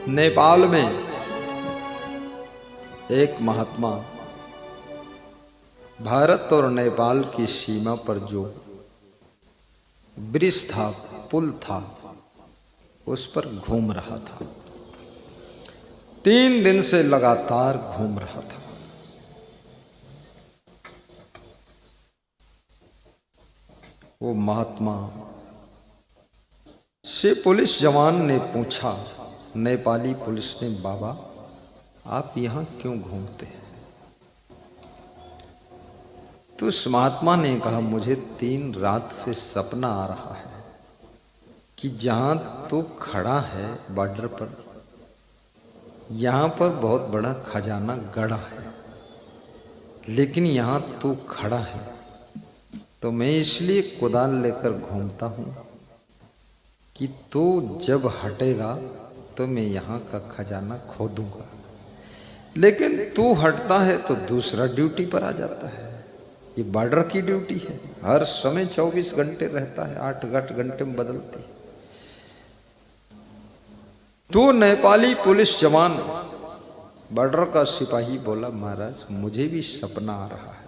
नेपाल में एक महात्मा भारत और नेपाल की सीमा पर जो ब्रिज था, पुल था, उस पर घूम रहा था। 3 दिन से लगातार घूम रहा था। वो महात्मा से पुलिस जवान ने पूछा, नेपाली पुलिस ने, बाबा आप यहां क्यों घूमते हैं? तो उस महात्मा ने कहा, मुझे 3 रात से सपना आ रहा है कि जहां तो खड़ा है बॉर्डर पर, यहां पर बहुत बड़ा खजाना गड़ा है, लेकिन यहां तो खड़ा है, तो मैं इसलिए कुदाल लेकर घूमता हूं कि तो जब हटेगा तो मैं यहाँ का खजाना खोदूंगा। लेकिन तू हटता है तो दूसरा ड्यूटी पर आ जाता है। ये बॉर्डर की ड्यूटी है, हर समय 24 घंटे रहता है, 8 घंटे में बदलती है। तो नेपाली पुलिस जवान, बॉर्डर का सिपाही बोला, महाराज मुझे भी सपना आ रहा है।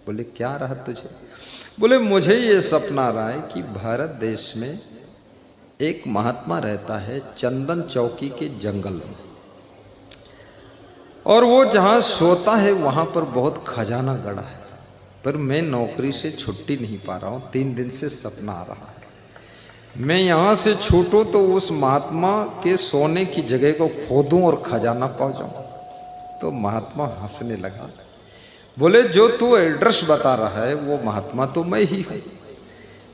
बोले क्या आ रहा तुझे? बोले मुझे ये सपना आ रहा है कि भारत देश में एक महात्मा रहता है चंदन चौकी के जंगल में, और वो जहां सोता है वहां पर बहुत खजाना गड़ा है, पर मैं नौकरी से छुट्टी नहीं पा रहा हूं। 3 दिन से सपना आ रहा है, मैं यहां से छूटूं तो उस महात्मा के सोने की जगह को खोदूं और खजाना पा जाऊं। तो महात्मा हंसने लगा, बोले जो तू एड्रेस बता रहा है वो महात्मा तो मैं ही हूं।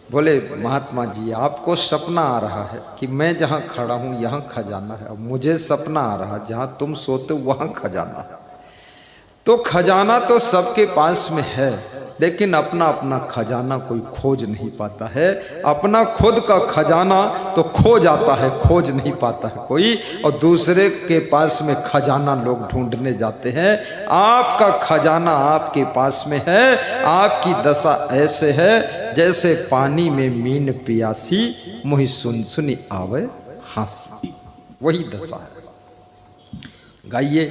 बोले महात्मा जी, आपको सपना आ रहा है कि मैं जहां खड़ा हूं यहां खजाना है, अब मुझे सपना आ रहा है जहां तुम सोते हो वहां खजाना है। तो खजाना तो सबके पास में है, लेकिन अपना अपना खजाना कोई खोज नहीं पाता है। अपना खुद का खजाना तो खो जाता है, खोज नहीं पाता है कोई, और दूसरे के पास में खजाना लोग ढूंढने जाते हैं। आपका खजाना आपके पास में है। आपकी दशा ऐसे है जैसे पानी में मीन पियासी, मुहि सुन सुनी आवे हंसी। वही दशा है। गाइए,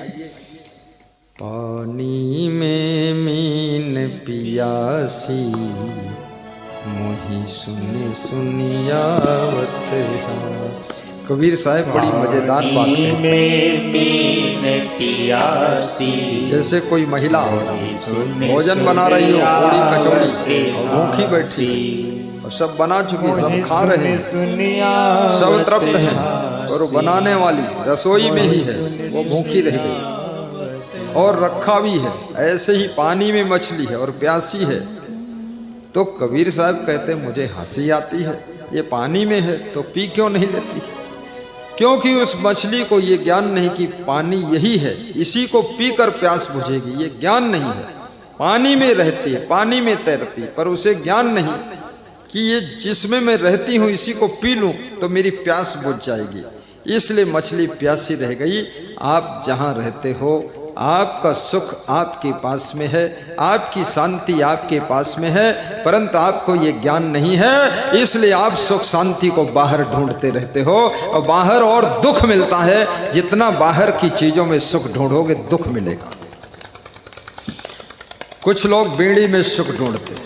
पानी में मीन पियासी, मोही सुनी सुनी आवत हंसी। कबीर साहब बड़ी मजेदार बात है। जैसे कोई महिला भोजन बना रही हो, पूड़ी कचौड़ी, और भूखी बैठी, और सब बना चुकी, सब खा रहे हैं, सब तृप्त हैं, और वो बनाने वाली रसोई में ही है, वो भूखी रह गई और रखा भी है। ऐसे ही पानी में मछली है और प्यासी है। तो कबीर साहब कहते मुझे हंसी आती है, ये पानी में है तो पी क्यों नहीं लेती? क्योंकि उस मछली को ये ज्ञान नहीं कि पानी यही है, इसी को पीकर प्यास बुझेगी, ये ज्ञान नहीं है। पानी में रहती है, पानी में तैरती है, पर उसे ज्ञान नहीं कि ये जिसमें मैं रहती हूँ इसी को पी लूँ तो मेरी प्यास बुझ जाएगी। इसलिए मछली प्यासी रह गई। आप जहाँ रहते हो, आपका सुख आपके पास में है, आपकी शांति आपके पास में है, परंतु आपको ये ज्ञान नहीं है। इसलिए आप सुख शांति को बाहर ढूंढते रहते हो, और बाहर और दुख मिलता है। जितना बाहर की चीजों में सुख ढूंढोगे दुख मिलेगा। कुछ लोग बीड़ी में सुख ढूंढते हैं।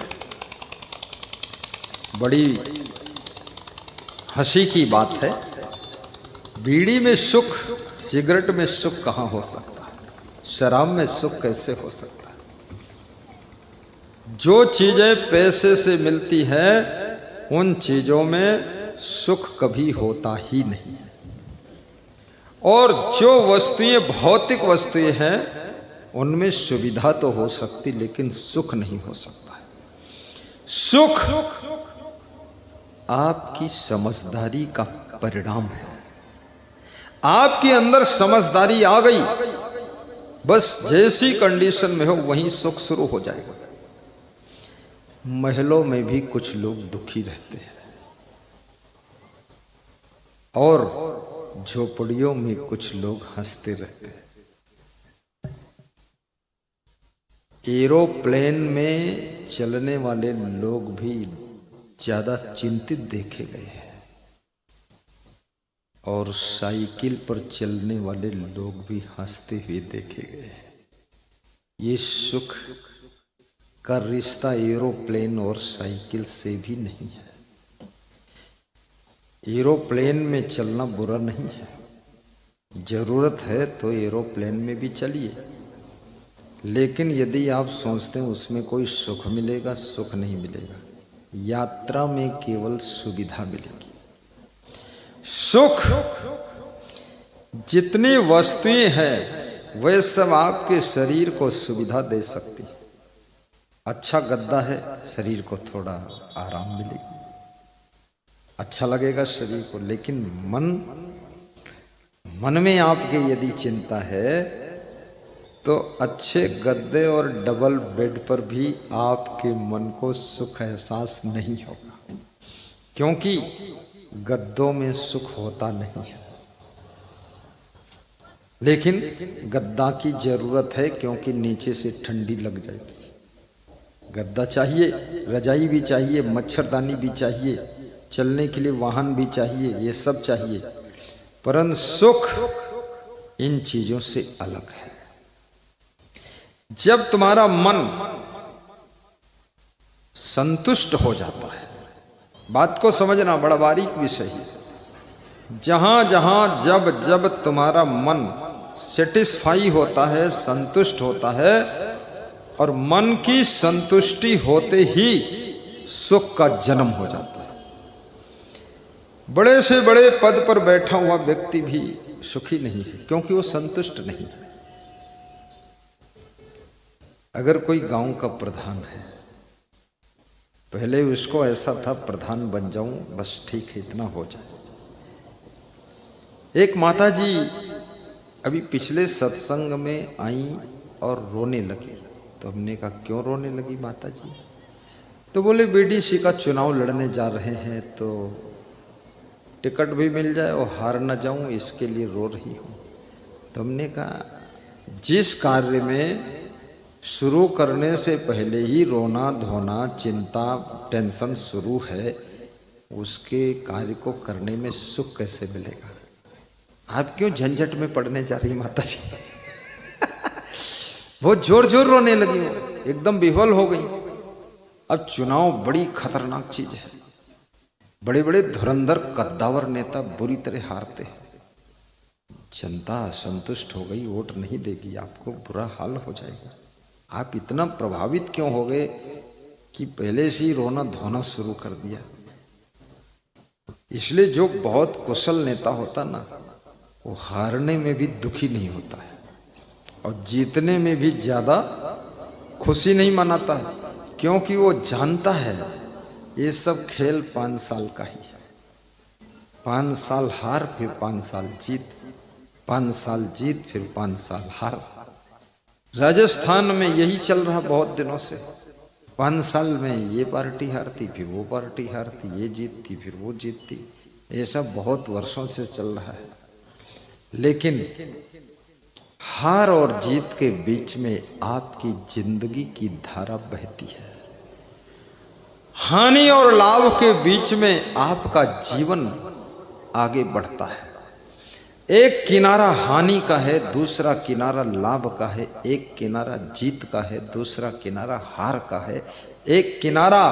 बड़ी हंसी की बात है, बीड़ी में सुख, सिगरेट में सुख कहां हो सकता है? शराब में सुख कैसे हो सकता है? जो चीजें पैसे से मिलती है उन चीजों में सुख कभी होता ही नहीं है, और जो वस्तुएं भौतिक वस्तुएं हैं उनमें सुविधा तो हो सकती, लेकिन सुख नहीं हो सकता है। सुख आपकी समझदारी का परिणाम है। आपके अंदर समझदारी आ गई, बस जैसी कंडीशन में हो वहीं सुख शुरू हो जाएगा। महलों में भी कुछ लोग दुखी रहते हैं, और झोपड़ियों में कुछ लोग हंसते रहते हैं। एरोप्लेन में चलने वाले लोग भी ज्यादा चिंतित देखे गए हैं। और साइकिल पर चलने वाले लोग भी हंसते हुए देखे गए। ये सुख का रिश्ता एरोप्लेन और साइकिल से भी नहीं है। एरोप्लेन में चलना बुरा नहीं है, जरूरत है तो एरोप्लेन में भी चलिए, लेकिन यदि आप सोचते हैं उसमें कोई सुख मिलेगा, सुख नहीं मिलेगा। यात्रा में केवल सुविधा मिलेगी। सुख जितनी वस्तुएं हैं वह सब आपके शरीर को सुविधा दे सकती है। अच्छा गद्दा है, शरीर को थोड़ा आराम मिलेगी, अच्छा लगेगा शरीर को, लेकिन मन में आपके यदि चिंता है तो अच्छे गद्दे और डबल बेड पर भी आपके मन को सुख एहसास नहीं होगा, क्योंकि गद्दों में सुख होता नहीं है। लेकिन गद्दा की जरूरत है, क्योंकि नीचे से ठंडी लग जाएगी। गद्दा चाहिए, रजाई भी चाहिए, मच्छरदानी भी चाहिए, चलने के लिए वाहन भी चाहिए, ये सब चाहिए, परंतु सुख इन चीजों से अलग है। जब तुम्हारा मन संतुष्ट हो जाता है, बात को समझना बड़ा बारीक विषय है, जहां जहां जब जब तुम्हारा मन सेटिस्फाई होता है, संतुष्ट होता है, और मन की संतुष्टि होते ही सुख का जन्म हो जाता है। बड़े से बड़े पद पर बैठा हुआ व्यक्ति भी सुखी नहीं है, क्योंकि वो संतुष्ट नहीं है। अगर कोई गांव का प्रधान है, पहले उसको ऐसा था प्रधान बन जाऊं, बस ठीक है, इतना हो जाए। एक माता जी अभी पिछले सत्संग में आई और रोने लगी, तो हमने कहा क्यों रोने लगी माता जी? तो बोले बीडीसी का चुनाव लड़ने जा रहे हैं, तो टिकट भी मिल जाए और हार न जाऊं, इसके लिए रो रही हूं। तो हमने कहा जिस कार्य में शुरू करने से पहले ही रोना धोना चिंता टेंशन शुरू है, उसके कार्य को करने में सुख कैसे मिलेगा? आप क्यों झंझट में पड़ने जा रही माता जी? वो जोर जोर रोने लगी, वो एकदम विह्वल हो गई। अब चुनाव बड़ी खतरनाक चीज है, बड़े बड़े धुरंधर कद्दावर नेता बुरी तरह हारते हैं, जनता असंतुष्ट हो गई, वोट नहीं देगी, आपको बुरा हाल हो जाएगा। आप इतना प्रभावित क्यों हो गए कि पहले से ही रोना धोना शुरू कर दिया? इसलिए जो बहुत कुशल नेता होता ना, वो हारने में भी दुखी नहीं होता है और जीतने में भी ज्यादा खुशी नहीं मनाता है, क्योंकि वो जानता है ये सब खेल 5 साल का ही है। 5 साल हार, फिर 5 साल जीत, 5 साल जीत, फिर 5 साल हार। राजस्थान में यही चल रहा बहुत दिनों से। 5 साल में ये पार्टी हारती, फिर वो पार्टी हारती, ये जीतती, फिर वो जीतती, ऐसा बहुत वर्षों से चल रहा है। लेकिन हार और जीत के बीच में आपकी जिंदगी की धारा बहती है। हानि और लाभ के बीच में आपका जीवन आगे बढ़ता है। एक किनारा हानि का है, दूसरा किनारा लाभ का है, एक किनारा जीत का है, दूसरा किनारा हार का है, एक किनारा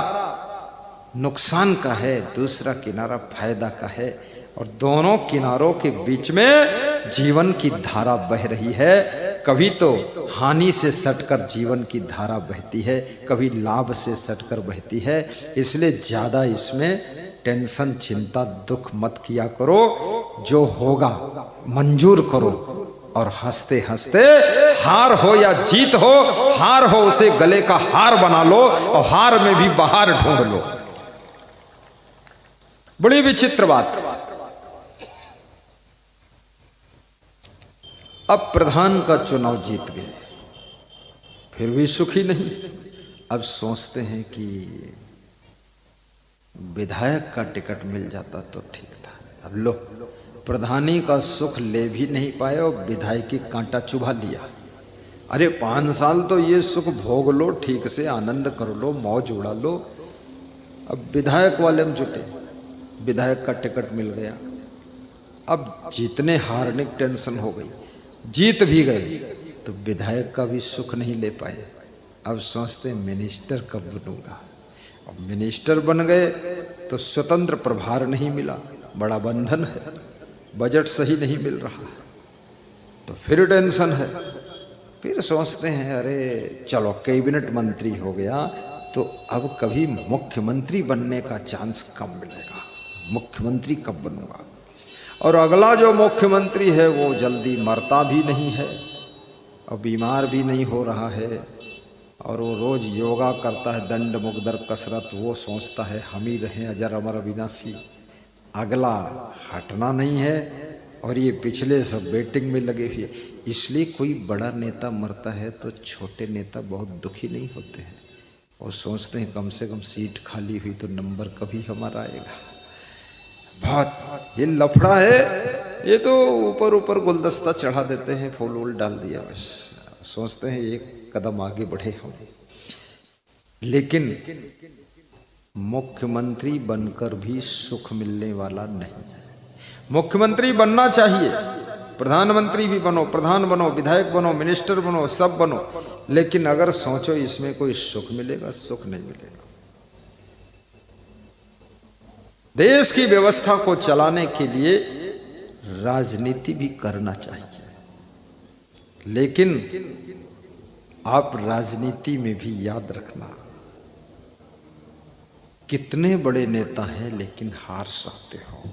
नुकसान का है, दूसरा किनारा फायदा का है, और दोनों किनारों के बीच में जीवन की धारा बह रही है। कभी तो हानि से सटकर जीवन की धारा बहती है, कभी लाभ से सटकर बहती है। इसलिए ज्यादा इसमें टेंशन चिंता दुख मत किया करो, जो होगा मंजूर करो और हंसते हंसते, हार हो या जीत हो, हार हो उसे गले का हार बना लो और हार में भी बहार ढूंढ लो। बड़ी विचित्र बात। अब प्रधान का चुनाव जीत गए, फिर भी सुखी नहीं। अब सोचते हैं कि विधायक का टिकट मिल जाता तो ठीक था। अब लो, प्रधानी का सुख ले भी नहीं पाए और विधायकी कांटा चुभा लिया। अरे 5 साल तो ये सुख भोग लो, ठीक से आनंद कर लो, मौज उड़ा लो। अब विधायक वाले में जुटे, विधायक का टिकट मिल गया, अब जीतने हारने की टेंशन हो गई, जीत भी गए तो विधायक का भी सुख नहीं ले पाए। अब सोचते मिनिस्टर कब बनूंगा। अब मिनिस्टर बन गए तो स्वतंत्र प्रभार नहीं मिला, बड़ा बंधन है, बजट सही नहीं मिल रहा, तो फिर टेंशन है। फिर सोचते हैं अरे चलो कैबिनेट मंत्री हो गया तो अब कभी मुख्यमंत्री बनने का चांस कब मिलेगा, मुख्यमंत्री कब बनूंगा। और अगला जो मुख्यमंत्री है वो जल्दी मरता भी नहीं है और बीमार भी नहीं हो रहा है, और वो रोज योगा करता है, दंड मुगदर कसरत, वो सोचता है हम ही रहें अजर अमर अविनाशी, अगला हटना नहीं है। और ये पिछले सब वेटिंग में लगे हुए। इसलिए कोई बड़ा नेता मरता है तो छोटे नेता बहुत दुखी नहीं होते हैं, और सोचते हैं कम से कम सीट खाली हुई तो नंबर कभी हमारा आएगा। बहुत ये लफड़ा है, ये तो ऊपर ऊपर गुलदस्ता चढ़ा देते हैं, फूल वूल डाल दिया, बस सोचते हैं एक कदम आगे बढ़े हम। लेकिन मुख्यमंत्री बनकर भी सुख मिलने वाला नहीं है। मुख्यमंत्री बनना चाहिए, प्रधानमंत्री भी बनो, प्रधान बनो, विधायक बनो, मिनिस्टर बनो, सब बनो, लेकिन अगर सोचो इसमें कोई सुख मिलेगा, सुख नहीं मिलेगा। देश की व्यवस्था को चलाने के लिए राजनीति भी करना चाहिए, लेकिन आप राजनीति में भी याद रखना कितने बड़े नेता हैं लेकिन हार सकते हो।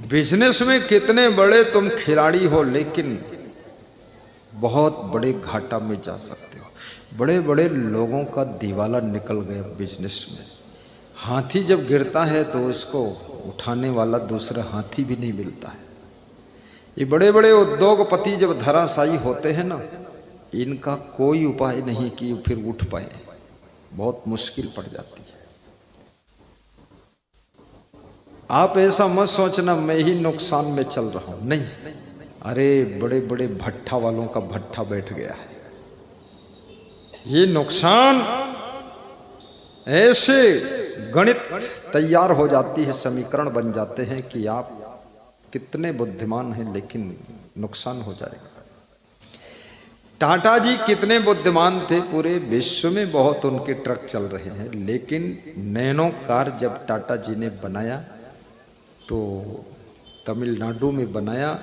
बिजनेस में कितने बड़े तुम खिलाड़ी हो लेकिन बहुत बड़े घाटा में जा सकते हो। बड़े बड़े लोगों का दिवाला निकल गया बिजनेस में। हाथी जब गिरता है तो उसको उठाने वाला दूसरा हाथी भी नहीं मिलता है। ये बड़े बड़े उद्योगपति जब धराशायी होते हैं ना, इनका कोई उपाय नहीं कि फिर उठ पाए, बहुत मुश्किल पड़ जाती है। आप ऐसा मत सोचना मैं ही नुकसान में चल रहा हूं, नहीं, अरे बड़े बड़े भट्ठा वालों का भट्ठा बैठ गया है। ये नुकसान ऐसे गणित तैयार हो जाती है, समीकरण बन जाते हैं कि आप कितने बुद्धिमान हैं लेकिन नुकसान हो जाएगा। टाटा जी कितने बुद्धिमान थे, पूरे विश्व में बहुत उनके ट्रक चल रहे हैं, लेकिन नैनो कार जब टाटा जी ने बनाया तो तमिलनाडु में बनाया,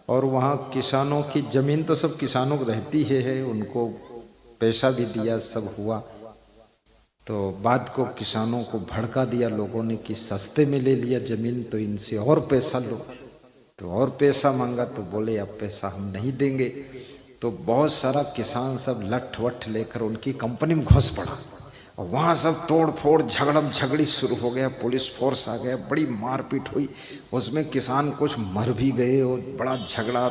और वहाँ किसानों की ज़मीन तो सब किसानों को रहती है, उनको पैसा भी दिया, सब हुआ, तो बाद को किसानों को भड़का दिया लोगों ने कि सस्ते में ले लिया ज़मीन तो इनसे और पैसा लो, तो और पैसा मांगा तो बोले अब पैसा हम नहीं देंगे। तो बहुत सारा किसान सब लठ वठ लेकर उनकी कंपनी में घुस पड़ा, और वहाँ सब तोड़ फोड़ झगड़म झगड़ी शुरू हो गया, पुलिस फोर्स आ गया, बड़ी मारपीट हुई, उसमें किसान कुछ मर भी गए और बड़ा झगड़ा,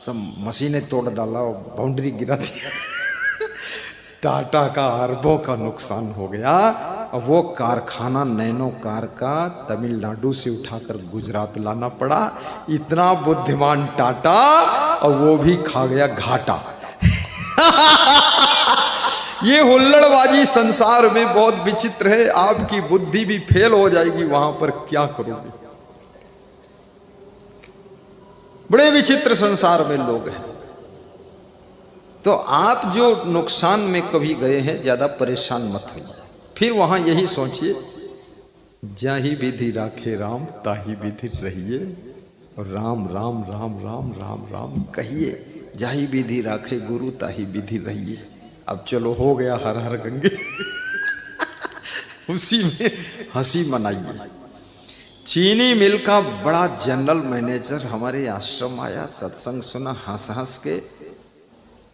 सब मशीनें तोड़ डाला और बाउंड्री गिरा दी। टाटा का अरबों का नुकसान हो गया, और वो कारखाना नैनो कार का तमिलनाडु से उठाकर गुजरात लाना पड़ा। इतना बुद्धिमान टाटा, और वो भी खा गया घाटा। ये हुल्लड़बाजी संसार में बहुत विचित्र है, आपकी बुद्धि भी फेल हो जाएगी, वहां पर क्या करोगे। बड़े विचित्र संसार में लोग हैं। तो आप जो नुकसान में कभी गए हैं ज्यादा परेशान मत होइए, फिर वहां यही सोचिए जाही विधि राखे राम ताही विधि रहिए, और राम राम राम राम राम राम कहिए, जाही विधि राखे गुरु ताही विधि रहिए। अब चलो हो गया हर हर गंगे। उसी में हंसी मनाइए। चीनी मिल का बड़ा जनरल मैनेजर हमारे आश्रम आया, सत्संग सुना, हंस हंस के,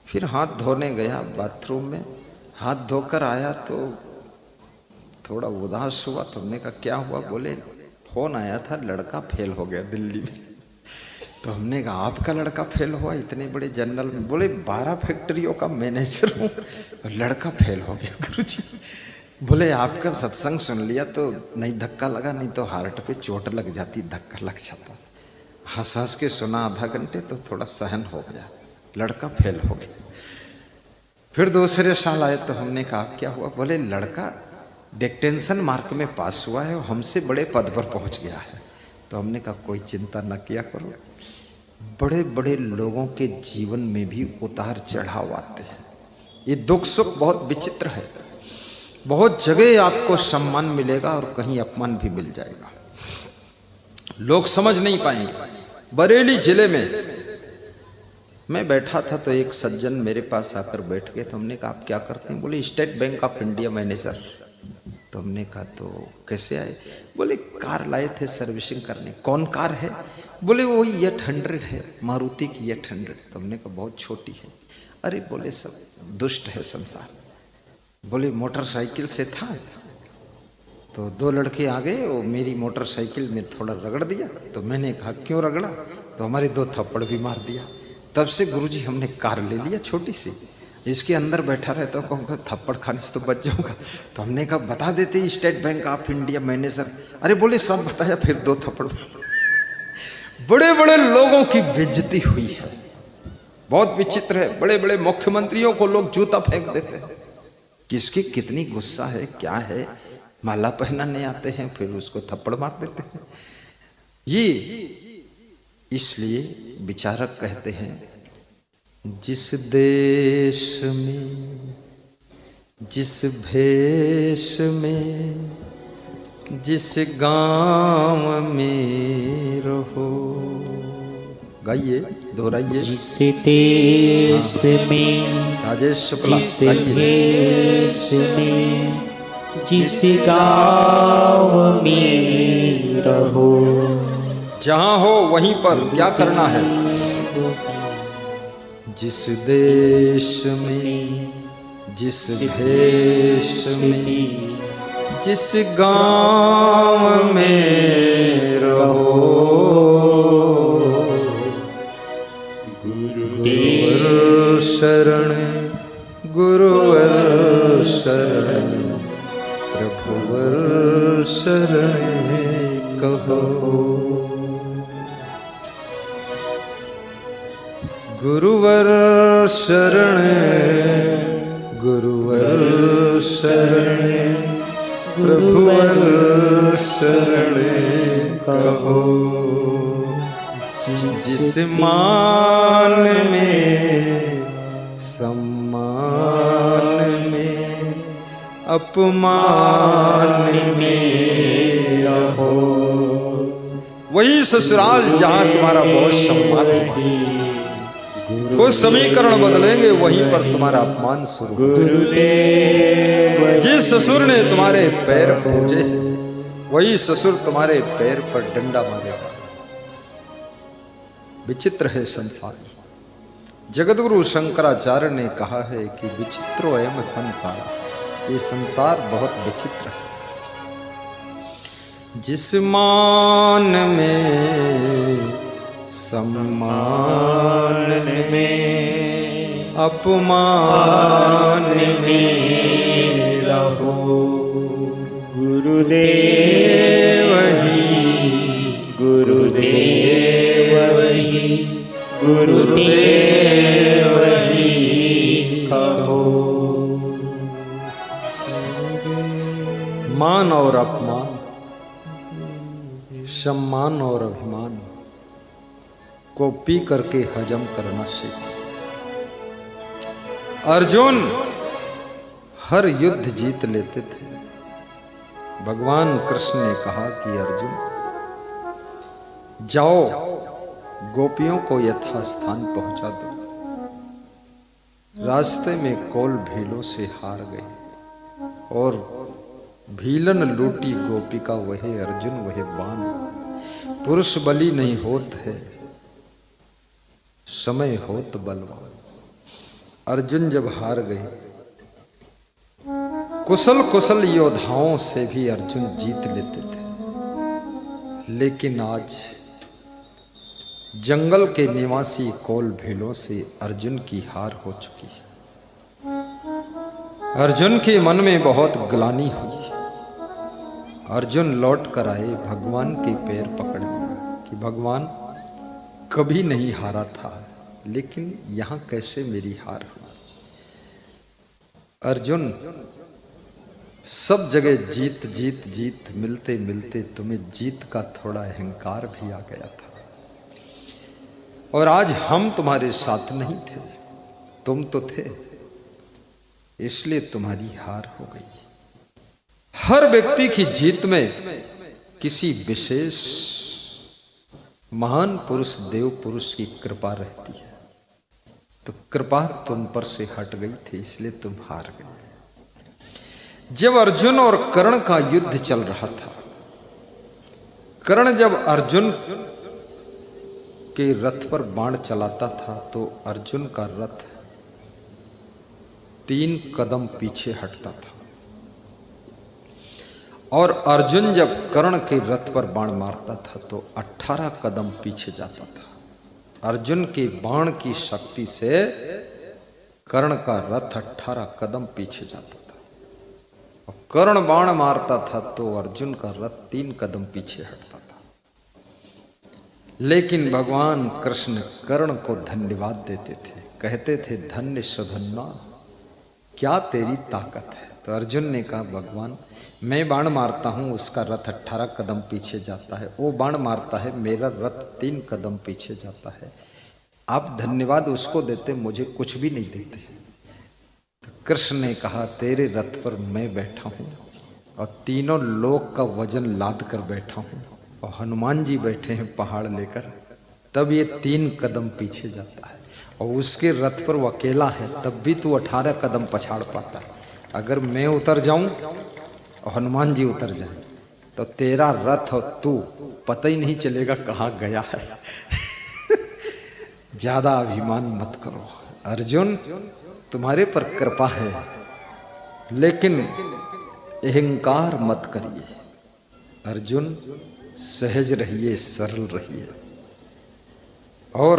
फिर हाथ धोने गया बाथरूम में, हाथ धोकर आया तो थोड़ा उदास हुआ। तो हमने कहा क्या हुआ? बोले फोन आया था, लड़का फेल हो गया दिल्ली में। तो हमने कहा आपका लड़का फेल हुआ इतने बड़े जनरल में? बोले 12 फैक्ट्रियों का मैनेजर हूँ, लड़का फेल हो गया गुरुजी। बोले आपका सत्संग सुन लिया तो नहीं धक्का लगा, नहीं तो हार्ट पे चोट लग जाती, धक्का लग जाता। हंस हंस के सुना आधा घंटे तो थोड़ा सहन हो गया, लड़का फेल हो गया। फिर दूसरे साल आए तो हमने कहा क्या हुआ? बोले लड़का डिक्टेंशन मार्क में पास हुआ है, हमसे बड़े पद पर पहुंच गया है। तो हमने कहा कोई चिंता न किया करो, बड़े बड़े लोगों के जीवन में भी उतार चढ़ाव आते हैं। ये दुख सुख बहुत विचित्र है, बहुत जगह आपको सम्मान मिलेगा और कहीं अपमान भी मिल जाएगा, लोग समझ नहीं पाएंगे। बरेली जिले में मैं बैठा था तो एक सज्जन मेरे पास आकर बैठ गए। तो हमने कहा आप क्या करते हैं? बोले state bank of India manager. तो हमने कहा तो कैसे आए? बोले कार लाए थे सर्विसिंग करने। कौन कार है? बोले वो 800 है, मारुति की 800। तो हमने कहा बहुत छोटी है। अरे बोले सब दुष्ट है संसार। बोले मोटरसाइकिल से था तो 2 लड़के आ गए, वो मेरी मोटरसाइकिल में थोड़ा रगड़ दिया। तो मैंने कहा क्यों रगड़ा? तो हमारे 2 थप्पड़ भी मार दिया। तब से गुरुजी हमने कार ले लिया छोटी सी, इसके अंदर बैठा रहता हूँ, कहूँगा थप्पड़ खाने से तो बच जाऊंगा। तो हमने कहा बता देते state bank of India manager. अरे बोले सब बताया, फिर 2 थप्पड़। बड़े बड़े लोगों की बेइज्जती हुई है, बहुत विचित्र है। बड़े बड़े मुख्यमंत्रियों को लोग जूता फेंक देते हैं। किसकी कितनी गुस्सा है, क्या है, माला पहनाने आते हैं फिर उसको थप्पड़ मार देते हैं। ये इसलिए विचारक कहते हैं जिस देश में जिस भेष में जिस गांव में रहो, गाइए दोहराइए। जिस देश में राजेश शुक्ला जिस भेष में जिस गांव में रहो, जहां हो वहीं पर क्या करना है? जिस देश में जिस भेष में जिस गांव में रहो, गुरुवर शरण गुरुवर शरण प्रभुवर शरण कहो। गुरुवर शरण गुरुवर शरण प्रभुवर शरण कहो। जिस मान में सम्मान में अपमान में रहो, वही ससुराल जहां तुम्हारा बहुत सम्मान है। कोई समीकरण बदलेंगे वहीं पर तुम्हारा अपमान शुरू। गुरुदेव जिस ससुर ने तुम्हारे पैर पूजे वही ससुर तुम्हारे पैर पर डंडा मारेगा। विचित्र है संसार। जगतगुरु शंकराचार्य ने कहा है कि विचित्रो एवं संसार, ये संसार बहुत विचित्र है। जिस मान में सम्मान में अपमान में रहो, गुरुदेव ही गुरुदेव ही गुरुदेव ही कहो। मान और अपमान, सम्मान और अभिमान को पी करके हजम करना सीखो। अर्जुन हर युद्ध जीत लेते थे। भगवान कृष्ण ने कहा कि अर्जुन जाओ गोपियों को यथास्थान पहुंचा दो। रास्ते में कोल भीलों से हार गए और भीलन लूटी गोपिका वहे अर्जुन वहे बाण। पुरुष बलि नहीं होत है समय होत बलवान। अर्जुन जब हार गए, कुशल कुशल योद्धाओं से भी अर्जुन जीत लेते थे, लेकिन आज जंगल के निवासी कोल भीलों से अर्जुन की हार हो चुकी है। अर्जुन के मन में बहुत ग्लानि हुई। अर्जुन लौट कर आए, भगवान के पैर पकड़ लिया कि भगवान कभी नहीं हारा था, लेकिन यहां कैसे मेरी हार हुई। अर्जुन सब जगह जीत जीत जीत, मिलते मिलते तुम्हें जीत का थोड़ा अहंकार भी आ गया था। और आज हम तुम्हारे साथ नहीं थे, तुम तो थे, इसलिए तुम्हारी हार हो गई। हर व्यक्ति की जीत में किसी विशेष महान पुरुष, देव पुरुष की कृपा रहती है। तो कृपा तुम पर से हट गई थी, इसलिए तुम हार गए। जब अर्जुन और कर्ण का युद्ध चल रहा था, कर्ण जब अर्जुन के रथ पर बाण चलाता था तो अर्जुन का रथ 3 कदम पीछे हटता था, और अर्जुन जब कर्ण के रथ पर बाण मारता था तो 18 कदम पीछे जाता था। अर्जुन के बाण की शक्ति से कर्ण का रथ 18 कदम पीछे जाता था, और कर्ण बाण मारता था तो अर्जुन का रथ 3 कदम पीछे हटता था। लेकिन भगवान कृष्ण कर्ण को धन्यवाद देते थे, कहते थे धन्य सुधन्वा, क्या तेरी ताकत है। तो अर्जुन ने कहा भगवान, मैं बाण मारता हूं, उसका रथ 18 कदम पीछे जाता है, वो बाण मारता है, मेरा रथ 3 कदम पीछे जाता है, आप धन्यवाद उसको देते, मुझे कुछ भी नहीं देते। तो कृष्ण ने कहा तेरे रथ पर मैं बैठा हूं और तीनों लोक का वजन लाद कर बैठा हूं, और हनुमान जी बैठे हैं पहाड़ लेकर, तब ये 3 कदम पीछे जाता है, और उसके रथ पर वो अकेला है, तब भी तू 18 कदम पछाड़ पाता है। अगर मैं उतर जाऊं और हनुमान जी उतर जाए तो तेरा रथ और तू पता ही नहीं चलेगा कहाँ गया है। ज्यादा अभिमान मत करो अर्जुन, तुम्हारे पर कृपा है, लेकिन अहंकार मत करिए। अर्जुन सहज रहिए, सरल रहिए, और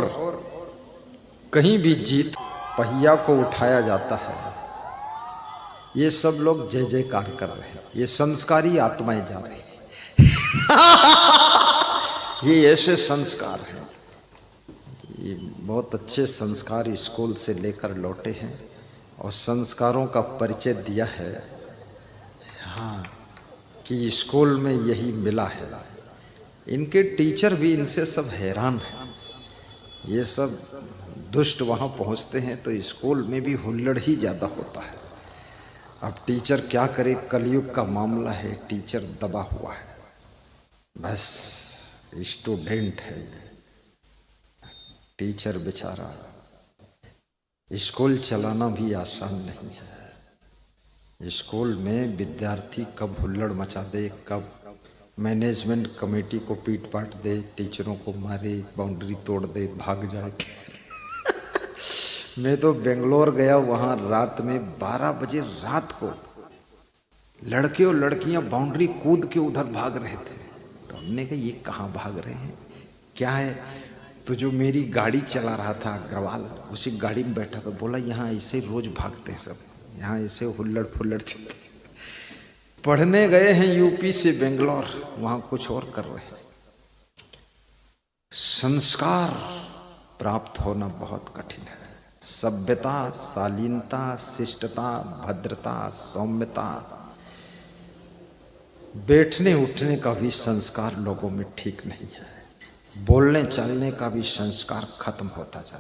कहीं भी जीत पहिया को उठाया जाता है, ये सब लोग जय जयकार कर रहे हैं, ये संस्कारी आत्माएं जा रही हैं। ये ऐसे संस्कार हैं, ये बहुत अच्छे संस्कार स्कूल से लेकर लौटे हैं, और संस्कारों का परिचय दिया है हाँ कि स्कूल में यही मिला है। इनके टीचर भी इनसे सब हैरान हैं। ये सब दुष्ट वहाँ पहुँचते हैं तो स्कूल में भी हुल्लड़ ही ज़्यादा होता है। अब टीचर क्या करे, कलयुग का मामला है, टीचर दबा हुआ है, बस स्टूडेंट है ये। टीचर बेचारा, स्कूल चलाना भी आसान नहीं है। स्कूल में विद्यार्थी कब हुल्लड़ मचा दे, कब मैनेजमेंट कमेटी को पीट पाट दे, टीचरों को मारे, बाउंड्री तोड़ दे, भाग जाए। मैं तो बेंगलोर गया, वहाँ रात में 12 बजे रात को लड़के और लड़कियाँ बाउंड्री कूद के उधर भाग रहे थे। तो हमने कहा ये कहाँ भाग रहे हैं, क्या है। तो जो मेरी गाड़ी चला रहा था अग्रवाल, उसी गाड़ी में बैठा था, बोला यहाँ ऐसे रोज भागते हैं सब, यहाँ ऐसे हुल्लड़ फुल्लड़ चलते। पढ़ने गए हैं यूपी से बेंगलोर, वहाँ कुछ और कर रहे हैं। संस्कार प्राप्त होना बहुत कठिन है। सभ्यता, शालीनता, शिष्टता, भद्रता, सौम्यता, बैठने उठने का भी संस्कार लोगों में ठीक नहीं है। बोलने चलने का भी संस्कार खत्म होता जा रहा है।